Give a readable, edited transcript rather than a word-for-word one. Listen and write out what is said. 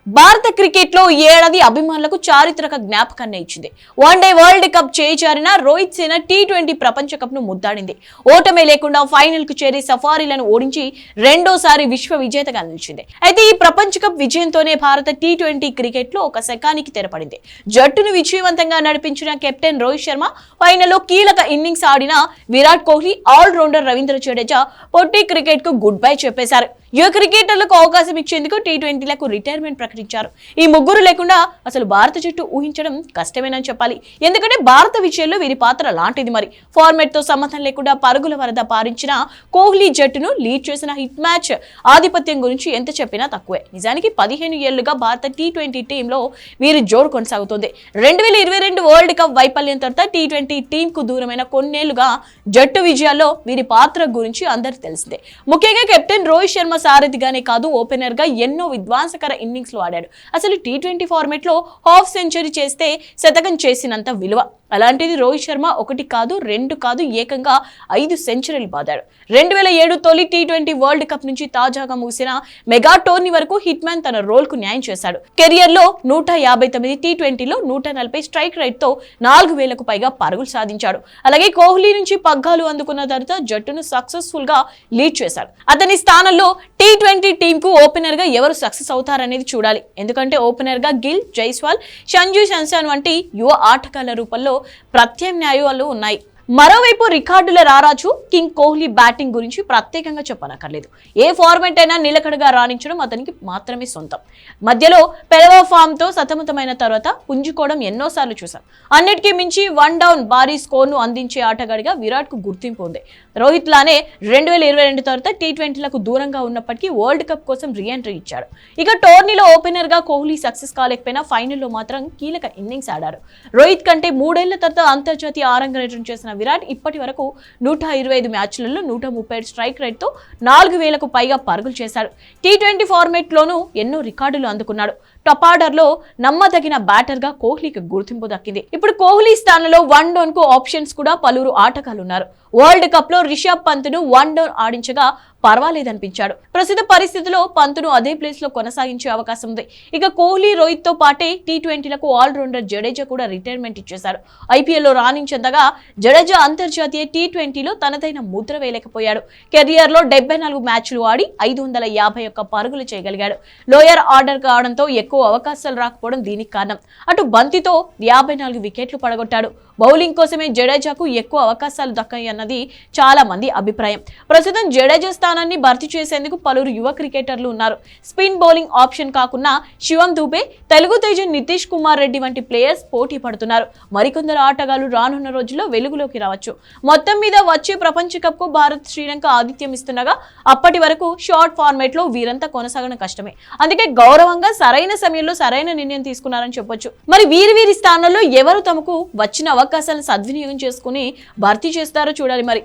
భారత క్రికెట్ లో ఈ ఏడాది అభిమానులకు చారిత్రక జ్ఞాపకాన్ని ఇచ్చింది. వన్డే వరల్డ్ కప్ చేజారిన రోహిత్ సేన టీ20 ప్రపంచ కప్ ను ముద్దాడింది. ఓటమే లేకుండా ఫైనల్ కు చేరి సఫారీలను ఓడించి రెండోసారి విశ్వ విజేతగా నిలిచింది. అయితే ఈ ప్రపంచ కప్ విజయంతోనే భారత టీ20 క్రికెట్ లో ఒక శకానికి తెరపడింది. జట్టును విజయవంతంగా నడిపించిన కెప్టెన్ రోహిత్ శర్మ, ఫైనల్లో కీలక ఇన్నింగ్స్ ఆడిన విరాట్ కోహ్లీ, ఆల్ రౌండర్ రవీంద్ర జడేజా పొట్టి క్రికెట్ కు గుడ్ బై చెప్పేశారు. యువ క్రికెటర్లకు అవకాశం ఇచ్చేందుకు టీ20లకు రిటైర్మెంట్ ప్రకటించారు. ఈ ముగ్గురు లేకుండా అసలు భారత జట్టు ఊహించడం కష్టమేనని చెప్పాలి. ఎందుకంటే భారత విజయంలో వీరి పాత్ర లాంటిది. మరి ఫార్మాట్ తో సంబంధం లేకుండా పరుగుల వరద పారించిన కోహ్లీ జట్టును లీడ్ చేసిన హిట్ మ్యాచ్ ఆధిపత్యం గురించి ఎంత చెప్పినా తక్కువే. నిజానికి 15 ఏళ్లుగా భారత టీ20 టీంలో వీరి జోరు కొనసాగుతోంది. 2022 వరల్డ్ కప్ వైఫల్యం తర్వాత టీ20 టీం కు దూరమైన కొన్నేళ్లుగా జట్టు విజయాల్లో వీరి పాత్ర గురించి అందరికి తెలిసిందే. ముఖ్యంగా కెప్టెన్ రోహిత్ శర్మ సారథిగానే కాదు, ఓపెనర్ గా ఎన్నో విధ్వంసకర ఇన్నింగ్స్ లో ఆడాడు. అసలు టీ20 ఫార్మాట్ లో హాఫ్ సెంచరీ చేస్తే శతకం చేసినంత విలువ. అలాంటిది రోహిత్ శర్మ 1 కాదు 2 కాదు ఏకంగా 5 సెంచరీలు బాదాడు. 2007 తొలి టీ20 వరల్డ్ కప్ నుంచి తాజాగా ముగిసిన మెగా టోర్నీ వరకు హిట్ మ్యాన్ తన రోల్ కు న్యాయం చేశాడు. కెరియర్ లో 159 టీ20లో 140 స్ట్రైక్ రేట్ తో 4000కు పైగా పరుగులు సాధించాడు. అలాగే కోహ్లీ నుంచి పగ్గాలు అందుకున్న తర్వాత జట్టును సక్సెస్ఫుల్ గా లీడ్ చేశాడు. అతని స్థానంలో టీ20 టీం కు ఓపెనర్ గా ఎవరు సక్సెస్ అవుతారనేది చూడాలి. ఎందుకంటే ఓపెనర్ గా గిల్, జైస్వాల్, సంజు శాంసన్ వంటి యువ ఆటగాళ్ల రూపంలో ప్రత్యామ్నాయాలు ఉన్నాయి. మరోవైపు రికార్డుల రారాజు కింగ్ కోహ్లీ బ్యాటింగ్ గురించి ప్రత్యేకంగా చెప్పనక్కర్లేదు. ఏ ఫార్మాట్ అయినా నిలకడగా రాణించడం అతనికి మాత్రమే సొంతం. మధ్యలో పెరవ ఫామ్ తో సతమతమైన తర్వాత పుంజుకోవడం ఎన్నోసార్లు చూసాం. అన్నిటికీ మించి వన్ డౌన్ భారీ స్కోర్ ను అందించే ఆటగాడిగా విరాట్ కు గుర్తింపు ఉంది. రోహిత్ లానే 2022 తర్వాత టీ20లకు దూరంగా ఉన్నప్పటికీ వరల్డ్ కప్ కోసం రీఎంట్రీ ఇచ్చాడు. ఇక టోర్నీలో ఓపెనర్ గా కోహ్లీ సక్సెస్ కాలేకపోయినా ఫైనల్లో మాత్రం కీలక ఇన్నింగ్స్ ఆడారు. రోహిత్ కంటే 3 ఏళ్ల తర్వాత అంతర్జాతీయ ఆరంగేట్రం చేసిన విరాట్ ఇప్పటి వరకు 125 మ్యాచ్లలో 137 స్ట్రైక్ రేట్ తో 4000కు పైగా పరుగులు చేశాడు. టీ20 ఫార్మాట్ లోనూ ఎన్నో రికార్డులు అందుకున్నాడు. టాప్ ఆర్డర్ లో నమ్మదగిన బ్యాటర్ గా కోహ్లీకి గుర్తింపు దక్కింది. ఇప్పుడు కోహ్లీ స్థానంలో వన్ డౌన్ కు ఆప్షన్స్ కూడా పలువురు ఆటగాళ్లు ఉన్నారు. వరల్డ్ కప్ లో రిషబ్ పంత్ ను వన్ డౌన్ ఆడించగా పర్వాలేదనిపించాడు. ప్రస్తుత పరిస్థితిలో పంత్ను అదే ప్లేస్ లో కొనసాగించే అవకాశం ఉంది. ఇక కోహ్లీ, రోహిత్ తో పాటే టీ20లకు ఆల్ రౌండర్ జడేజా కూడా రిటైర్మెంట్ ఇచ్చేశారు. ఐపీఎల్ లో రాణించగా జడేజా అంతర్జాతీయ టీ20లో తనదైన ముద్ర వేయలేకపోయాడు. కెరియర్ లో 74 మ్యాచ్లు ఆడి 551 పరుగులు చేయగలిగాడు. లోయర్ ఆర్డర్ కావడంతో ఎక్కువ అవకాశాలు రాకపోవడం దీనికి కారణం. అటు బంతితో 54 వికెట్లు పడగొట్టాడు. బౌలింగ్ కోసమే జడేజాకు ఎక్కువ అవకాశాలు దక్కాయన్నది చాలా మంది అభిప్రాయం. ప్రస్తుతం జడేజా స్థానాన్ని భర్తీ చేసేందుకు పలువురు యువ క్రికెటర్లు ఉన్నారు. స్పిన్ బౌలింగ్ ఆప్షన్ కాకుండా శివం దూబే, తెలుగు తేజ నితీష్ కుమార్ రెడ్డి వంటి ప్లేయర్స్ పోటీ పడుతున్నారు. మరికొందరు ఆటగాళ్లు రానున్న రోజుల్లో వెలుగులోకి రావచ్చు. మొత్తం మీద వచ్చే ప్రపంచ కప్ కు భారత్, శ్రీలంక ఆతిథ్యం ఇస్తుండగా అప్పటి వరకు షార్ట్ ఫార్మాట్ లో వీరంతా కొనసాగడం కష్టమే. అందుకే గౌరవంగా సరైన సమయంలో సరైన నిర్ణయం తీసుకున్నారని చెప్పొచ్చు. మరి వీరి స్థానంలో ఎవరు తమకు వచ్చిన అవకాశాలను సద్వినియోగం చేసుకుని భర్తీ చేస్తారో చూడాలి మరి.